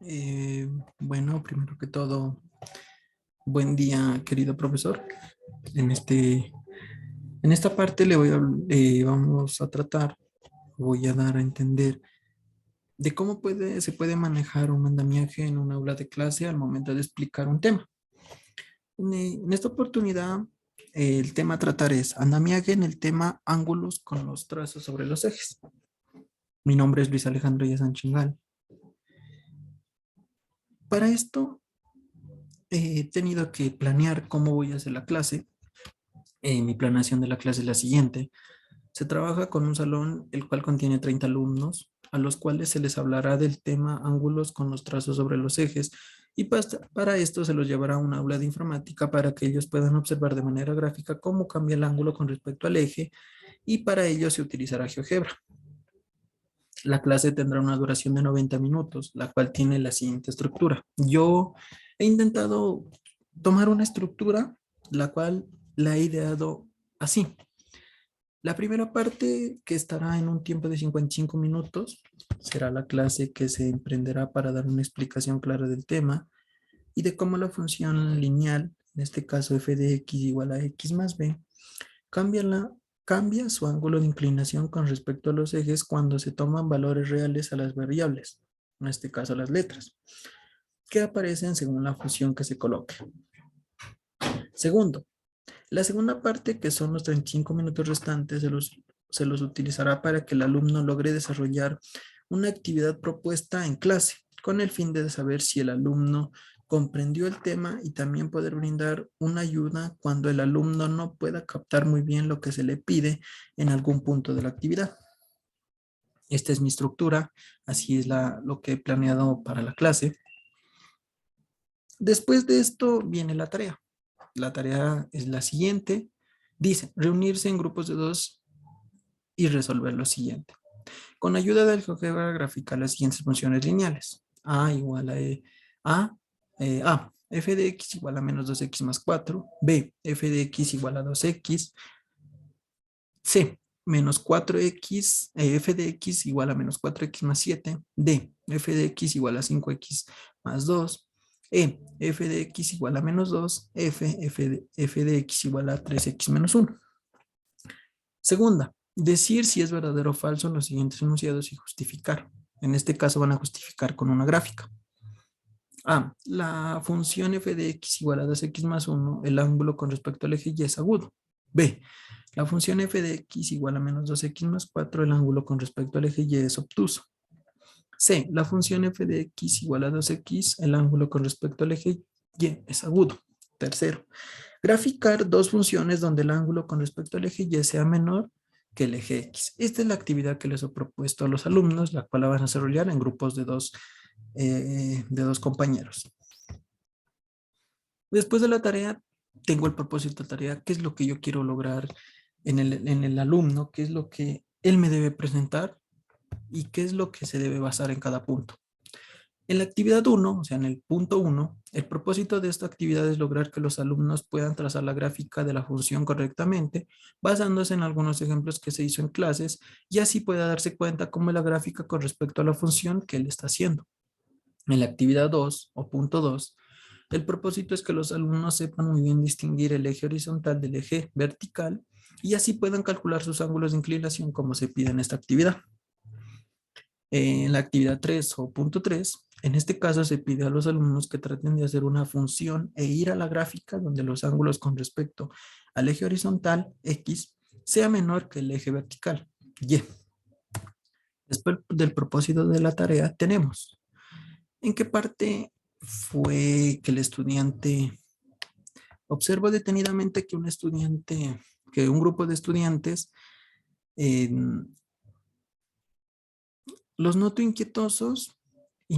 Eh, bueno, primero que todo, buen día, querido profesor. En en esta parte vamos a tratar, voy a dar a entender de cómo se puede manejar un andamiaje en un aula de clase al momento de explicar un tema. En esta oportunidad, el tema a tratar es andamiaje en el tema ángulos con los trazos sobre los ejes. Mi nombre es Luis Alejandro Yasanchingal. Para esto, he tenido que planear cómo voy a hacer la clase. Mi planeación de la clase es la siguiente. Se trabaja con un salón el cual contiene 30 alumnos, a los cuales se les hablará del tema ángulos con los trazos sobre los ejes y para esto se los llevará a un aula de informática para que ellos puedan observar de manera gráfica cómo cambia el ángulo con respecto al eje y para ello se utilizará GeoGebra. La clase tendrá una duración de 90 minutos, la cual tiene la siguiente estructura. Yo he intentado tomar una estructura, la cual la he ideado así. La primera parte, que estará en un tiempo de 55 minutos, será la clase que se emprenderá para dar una explicación clara del tema y de cómo la función lineal, en este caso f de x igual a x más b, cambia, cambia su ángulo de inclinación con respecto a los ejes cuando se toman valores reales a las variables, en este caso las letras, que aparecen según la función que se coloque. Segundo, la segunda parte, que son los 35 minutos restantes, se los utilizará para que el alumno logre desarrollar una actividad propuesta en clase, con el fin de saber si el alumno comprendió el tema y también poder brindar una ayuda cuando el alumno no pueda captar muy bien lo que se le pide en algún punto de la actividad. Esta es mi estructura, así es lo que he planeado para la clase. Después de esto viene la tarea. La tarea es la siguiente. Dice, reunirse en grupos de dos y resolver lo siguiente. Con ayuda del GeoGebra graficar las siguientes funciones lineales. A igual a, f de x igual a menos 2x más 4. B, f de x igual a 2x. C, menos 4x, f de x igual a menos 4x más 7. D, f de x igual a 5x más 2. E, f de x igual a menos 2. F de x igual a 3x menos 1. Segunda, decir si es verdadero o falso en los siguientes enunciados y justificar. En este caso van a justificar con una gráfica. A, la función f de x igual a 2x más 1, el ángulo con respecto al eje y es agudo. B, la función f de x igual a menos 2x más 4, el ángulo con respecto al eje y es obtuso. C, la función f de x igual a 2x, el ángulo con respecto al eje y es agudo. Tercero, graficar dos funciones donde el ángulo con respecto al eje y sea menor que el eje x. Esta es la actividad que les he propuesto a los alumnos, la cual la van a desarrollar en grupos de dos compañeros. Después de la tarea, tengo el propósito de tarea, qué es lo que yo quiero lograr en el alumno, qué es lo que él me debe presentar y qué es lo que se debe basar en cada punto. En la actividad 1, o sea, en el punto 1, el propósito de esta actividad es lograr que los alumnos puedan trazar la gráfica de la función correctamente, basándose en algunos ejemplos que se hizo en clases, y así pueda darse cuenta cómo es la gráfica con respecto a la función que él está haciendo. En la actividad 2, o punto 2, el propósito es que los alumnos sepan muy bien distinguir el eje horizontal del eje vertical, y así puedan calcular sus ángulos de inclinación como se pide en esta actividad. En la actividad 3 o punto 3, en este caso se pide a los alumnos que traten de hacer una función e ir a la gráfica donde los ángulos con respecto al eje horizontal, X, sea menor que el eje vertical, Y. Después del propósito de la tarea tenemos, ¿en qué parte fue que el estudiante, observo detenidamente que que un grupo de estudiantes, eh, los noto inquietosos y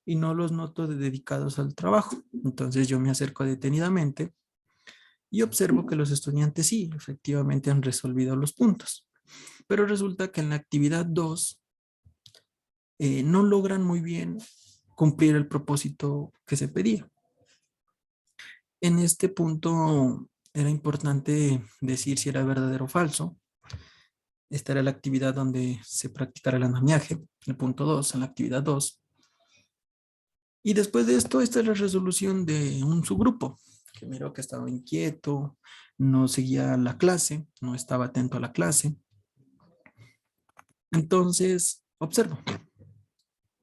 y no los noto dedicados al trabajo. Entonces yo me acerco detenidamente y observo que los estudiantes sí, efectivamente han resolvido los puntos. Pero resulta que en la actividad 2 no logran muy bien cumplir el propósito que se pedía. En este punto era importante decir si era verdadero o falso. Esta era la actividad donde se practicara el andamiaje. El punto 2, en la actividad 2, Y después de esto, esta es la resolución de un subgrupo, que miró que estaba inquieto, no seguía la clase, no estaba atento a la clase. Entonces, observo.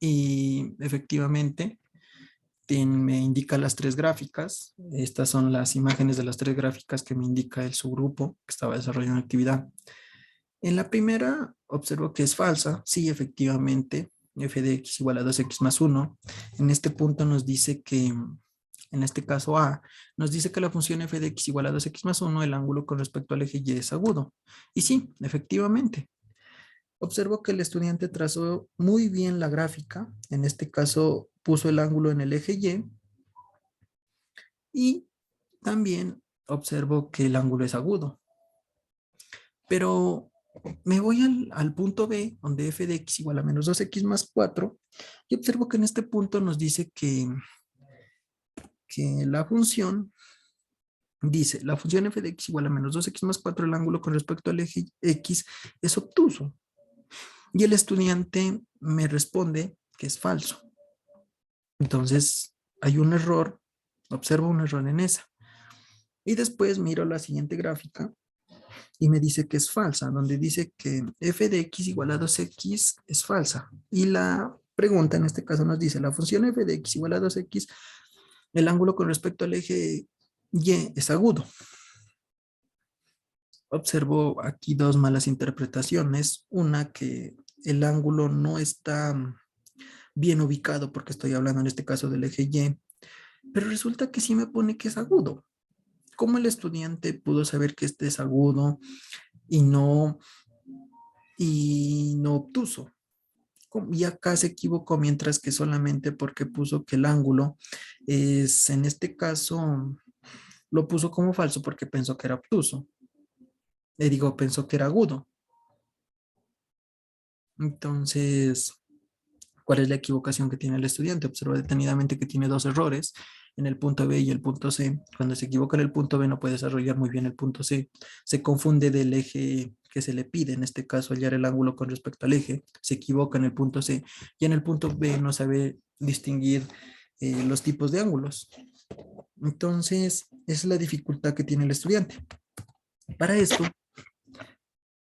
Y efectivamente, me indica las tres gráficas. Estas son las imágenes de las tres gráficas que me indica el subgrupo que estaba desarrollando actividad. En la primera, observo que es falsa. Sí, efectivamente, f de x igual a 2x más 1. En este punto nos dice que, en este caso A, nos dice que la función f de x igual a 2x más 1, el ángulo con respecto al eje y es agudo. Y sí, efectivamente. Observo que el estudiante trazó muy bien la gráfica. En este caso, puso el ángulo en el eje y también observo que el ángulo es agudo. Pero me voy al punto B, donde f de x igual a menos 2x más 4, y observo que en este punto nos dice que la función, dice, la función f de x igual a menos 2x más 4, el ángulo con respecto al eje x es obtuso. Y el estudiante me responde que es falso. Entonces, hay un error, observo un error en esa. Y después miro la siguiente gráfica y me dice que es falsa, donde dice que f de x igual a 2x es falsa. Y la pregunta en este caso nos dice, la función f de x igual a 2x, el ángulo con respecto al eje y es agudo. Observo aquí dos malas interpretaciones. Una, que el ángulo no está bien ubicado porque estoy hablando en este caso del eje y, pero resulta que sí me pone que es agudo. ¿Cómo el estudiante pudo saber que este es agudo y no obtuso? Y acá se equivocó, mientras que solamente porque puso que el ángulo es, en este caso, lo puso como falso porque pensó que era obtuso. Le digo, pensó que era agudo. Entonces, ¿cuál es la equivocación que tiene el estudiante? Observa detenidamente que tiene dos errores en el punto B y el punto C. Cuando se equivoca en el punto B no puede desarrollar muy bien el punto C. Se confunde del eje que se le pide, en este caso hallar el ángulo con respecto al eje. Se equivoca en el punto C y en el punto B no sabe distinguir los tipos de ángulos. Entonces, esa es la dificultad que tiene el estudiante. Para esto,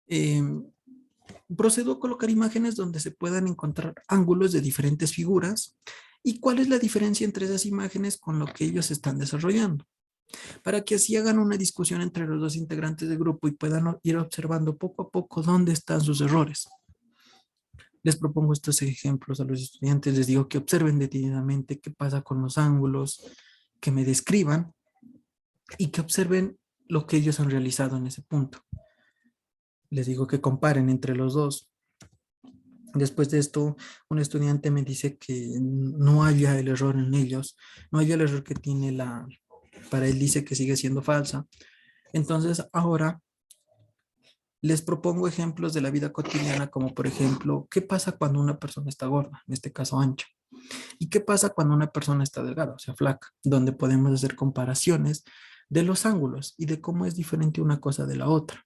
eh, procedo a colocar imágenes donde se puedan encontrar ángulos de diferentes figuras y cuál es la diferencia entre esas imágenes con lo que ellos están desarrollando, para que así hagan una discusión entre los dos integrantes del grupo y puedan ir observando poco a poco dónde están sus errores. Les propongo estos ejemplos a los estudiantes, les digo que observen detenidamente qué pasa con los ángulos, que me describan y que observen lo que ellos han realizado en ese punto. Les digo que comparen entre los dos. Después de esto, un estudiante me dice que no haya el error en ellos, no haya el error que tiene para él dice que sigue siendo falsa. Entonces ahora les propongo ejemplos de la vida cotidiana, como por ejemplo, ¿qué pasa cuando una persona está gorda? En este caso ancha. ¿Y qué pasa cuando una persona está delgada, o sea, flaca? Donde podemos hacer comparaciones de los ángulos y de cómo es diferente una cosa de la otra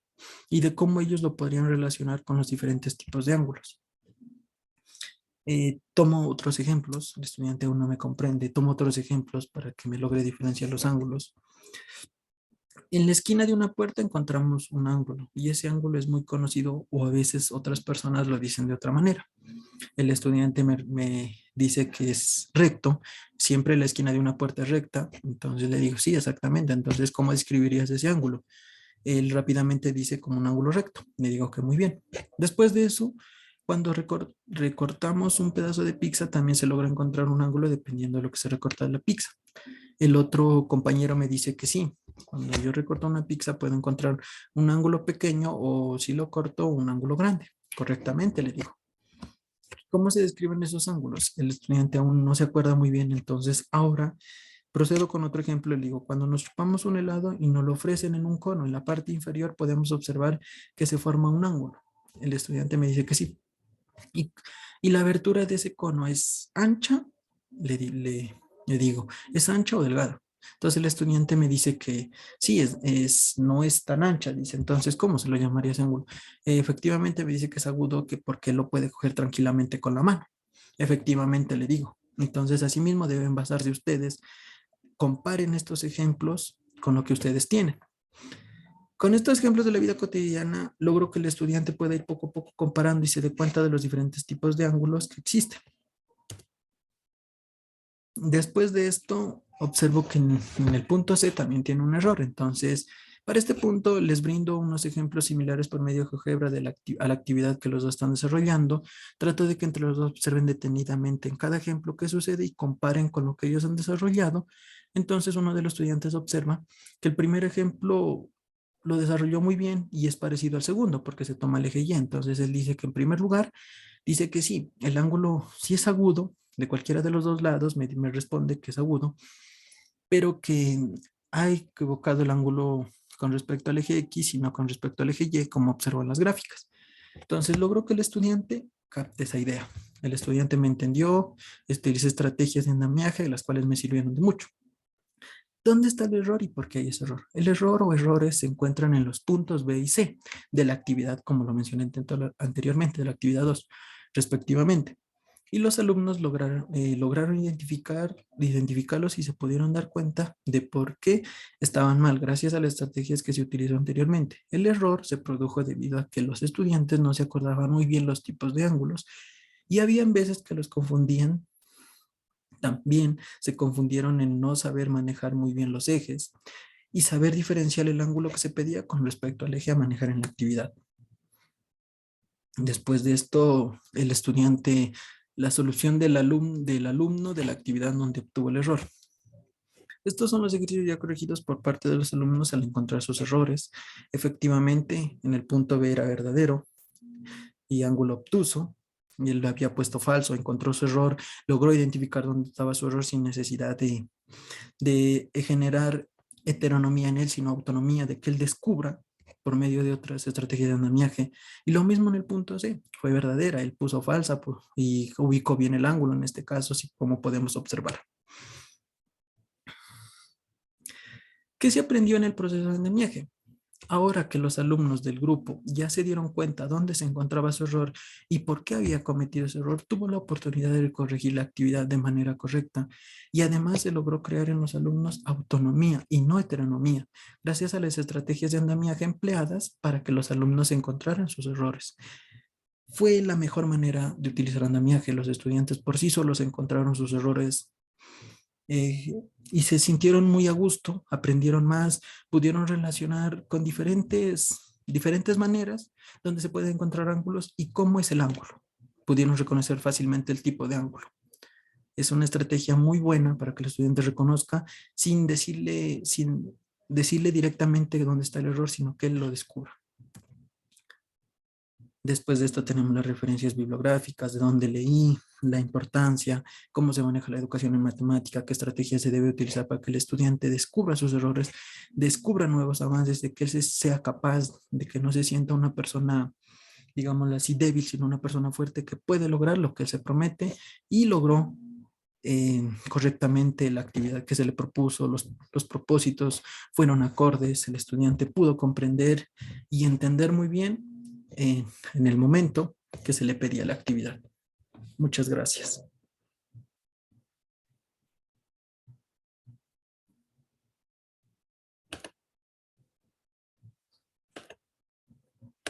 y de cómo ellos lo podrían relacionar con los diferentes tipos de ángulos. Tomo otros ejemplos, el estudiante aún no me comprende, tomo otros ejemplos para que me logre diferenciar los ángulos. En la esquina de una puerta encontramos un ángulo y ese ángulo es muy conocido o a veces otras personas lo dicen de otra manera. El estudiante me dice que es recto, siempre la esquina de una puerta es recta, entonces le digo, sí, exactamente, entonces ¿cómo describirías ese ángulo? Él rápidamente dice como un ángulo recto. Le digo que muy bien. Después de eso, cuando recortamos un pedazo de pizza, también se logra encontrar un ángulo dependiendo de lo que se recorta de la pizza. El otro compañero me dice que sí. Cuando yo recorto una pizza, puedo encontrar un ángulo pequeño o si lo corto, un ángulo grande. Correctamente, le digo. ¿Cómo se describen esos ángulos? El estudiante aún no se acuerda muy bien, entonces ahora procedo con otro ejemplo. Le digo, cuando nos chupamos un helado y nos lo ofrecen en un cono, en la parte inferior podemos observar que se forma un ángulo. El estudiante me dice que sí. Y, y la abertura de ese cono es ancha, le digo, ¿es ancha o delgada? Entonces el estudiante me dice que sí, no es tan ancha. Dice, entonces, ¿cómo se lo llamaría ese ángulo? Efectivamente me dice que es agudo que porque lo puede coger tranquilamente con la mano. Efectivamente le digo. Entonces, asimismo, deben basarse ustedes. Comparen estos ejemplos con lo que ustedes tienen. Con estos ejemplos de la vida cotidiana, logro que el estudiante pueda ir poco a poco comparando y se dé cuenta de los diferentes tipos de ángulos que existen. Después de esto, observo que en el punto C también tiene un error. Entonces, para este punto, les brindo unos ejemplos similares por medio de GeoGebra a la actividad que los dos están desarrollando. Trato de que entre los dos observen detenidamente en cada ejemplo qué sucede y comparen con lo que ellos han desarrollado. Entonces, uno de los estudiantes observa que el primer ejemplo lo desarrolló muy bien y es parecido al segundo porque se toma el eje Y. Entonces, él dice que en primer lugar, dice que sí, el ángulo sí es agudo, de cualquiera de los dos lados, me responde que es agudo, pero que ha equivocado el ángulo con respecto al eje X y no con respecto al eje Y, como observo en las gráficas. Entonces logró que el estudiante capte esa idea. El estudiante me entendió, utilicé estrategias de andamiaje, las cuales me sirvieron de mucho. ¿Dónde está el error y por qué hay ese error? El error o errores se encuentran en los puntos B y C de la actividad, como lo mencioné anteriormente, de la actividad 2, respectivamente. Y los alumnos lograron identificarlos y se pudieron dar cuenta de por qué estaban mal gracias a las estrategias que se utilizó anteriormente. El error se produjo debido a que los estudiantes no se acordaban muy bien los tipos de ángulos y habían veces que los confundían. También se confundieron en no saber manejar muy bien los ejes y saber diferenciar el ángulo que se pedía con respecto al eje a manejar en la actividad. Después de esto, el estudiante, la solución del alumno de la actividad donde obtuvo el error. Estos son los ejercicios ya corregidos por parte de los alumnos al encontrar sus errores. Efectivamente, en el punto B era verdadero y ángulo obtuso, y él lo había puesto falso, encontró su error, logró identificar dónde estaba su error sin necesidad de generar heteronomía en él, sino autonomía, de que él descubra por medio de otras estrategias de andamiaje. Y lo mismo en el punto C, fue verdadera, él puso falsa y ubicó bien el ángulo en este caso, así como podemos observar. ¿Qué se aprendió en el proceso de andamiaje? Ahora que los alumnos del grupo ya se dieron cuenta dónde se encontraba su error y por qué había cometido ese error, tuvo la oportunidad de corregir la actividad de manera correcta y además se logró crear en los alumnos autonomía y no heteronomía, gracias a las estrategias de andamiaje empleadas para que los alumnos encontraran sus errores. Fue la mejor manera de utilizar andamiaje. Los estudiantes por sí solos encontraron sus errores y se sintieron muy a gusto, aprendieron más, pudieron relacionar con diferentes maneras donde se pueden encontrar ángulos y cómo es el ángulo. Pudieron reconocer fácilmente el tipo de ángulo. Es una estrategia muy buena para que el estudiante reconozca sin decirle directamente dónde está el error, sino que él lo descubra. Después de esto tenemos las referencias bibliográficas, de dónde leí, la importancia, cómo se maneja la educación en matemática, qué estrategia se debe utilizar para que el estudiante descubra sus errores, descubra nuevos avances, de que él sea capaz, de que no se sienta una persona, digámoslo así, débil, sino una persona fuerte que puede lograr lo que él se promete y logró correctamente la actividad que se le propuso, los propósitos fueron acordes, el estudiante pudo comprender y entender muy bien en el momento que se le pedía la actividad. Muchas gracias.